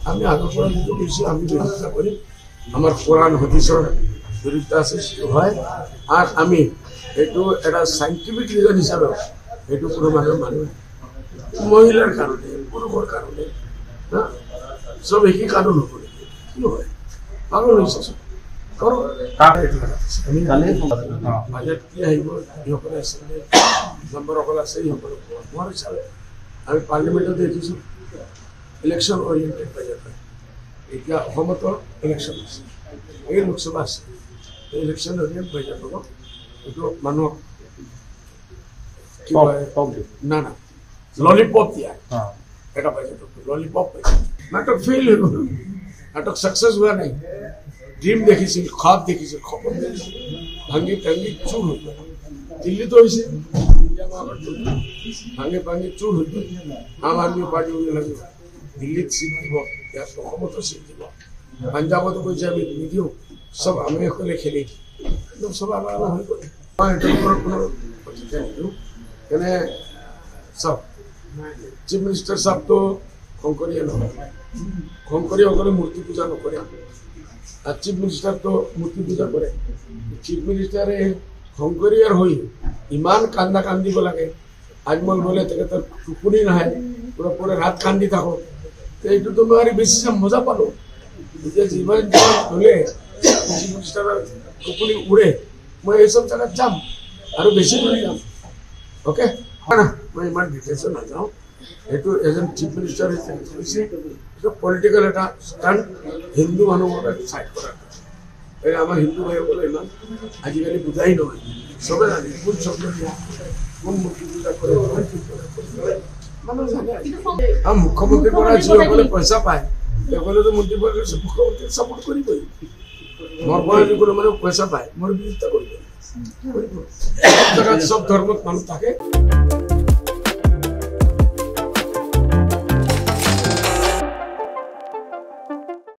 আমি আগৰ পৰা যিটো কৰিছোঁ আমি বিৰোধিতা কৰিম। আমাৰ কোৰাণ হাদিছৰ বিৰোধিতা আছে হয়, আৰু আমি এইটো এটা চাইণ্টিফিক ৰিজন হিচাপে এইটো কোনো মানুহে মহিলাৰ কাৰণে পুৰুষৰ কাৰণে চব একেই কানুন হ'ব নেকি? কি হয় পাগল হৈছে চব। বাজেট কি আহিব যিসকলে আছিলে মেম্বাৰসকল আছে সিসকলে হোৱাৰ হিচাপে আমি পাৰ্লিমেণ্টত দেখিছোঁ ইলেকশ্যন অৰিয়েণ্টেড বাজেট হয়। এতিয়া অসমতো ইলেকশ্যন আছে, এই লোকসভা আছে, ইলেকশ্যন অৰিয়েণ্ট বাজেট হ'ব। এইটো মানুহক না না ললিপপ দিয়া এটা বাজেট ললিপপ পাইছে। নাটক ফেইল হৈ গ'ল, নাটক ছাকচেছ হোৱা নাই। ড্ৰিম দেখিছিল, খাপ দেখিছিল, সপোন দেখিছিল, ভাঙি ভাঙি চুৰ হৈ গ'ল। দিল্লীতো হৈছে, ভাঙি ভাঙি চুৰ হৈ গ'ল। আম আদমি পাৰ্টি লাগিব দিল্লীত চিট দিব, ইয়াত অসমতো চিট দিব, পাঞ্জাবতো কৈছে আমি নিদিওঁ, চব আমি অকলে খেলি একদম চব আমাৰ হৈ গ'ল। মই এইটোৰ ওপৰত কোনো প্ৰতিক্ৰিয়া নিদিওঁ। যেনে চাওক, চিফ মিনিষ্টাৰ চাহাবতো শংকৰীয়া নহয়, শংকৰীয়াসকলে মূৰ্তি পূজা নকৰে, আৰ চিফ মিনিস্টাৰ তো মূৰ্তি পূজা কৰে। চিফ মিনিস্টাৰে শংকৰীয়াৰ হৈ ইমান কান্দা কান্দিব লাগে। আজ মই গ'লে তেখেতৰ টোপনি নাহে, পুৰা ৰাত কান্দি থাকোঁ। এইটোতো মই আৰু বেছি মজা পালোঁ। এতিয়া যিমান হ'লে চিফ মিনিষ্টাৰৰ টোপনি উৰে, মই এইসব জেগাত যাম আৰু বেছি কৰি যাম। অ'কে, মই ইমান ডিটেইলছত নাযাওঁ। এইটো এজন চিফ মিনিষ্টাৰ হৈছে, এইটো পলিটিকেল এটা ষ্টাণ্ট হিন্দু মানুহক চাইড কৰাৰ। এই আমাৰ হিন্দু ভাইসকলে ইমান আজিকালি বুজাই নহয়, চবে জানে কোন শব্দ দিয়া, কোন মূৰ্তি পূজা কৰে, মানুহ জানে। আৰু মুখ্যমন্ত্ৰীৰ পৰা যিসকলে পইচা পায় তেওঁলোকেতো মন্ত্ৰী মুখ্যমন্ত্ৰীক ছাপোৰ্ট কৰিবই। মোৰ পৰা যদি কোনো মানুহ পইচা পায় মোৰ বিৰোধিতা কৰিব। চব জেগাত চব ধৰ্মত মানুহ থাকে।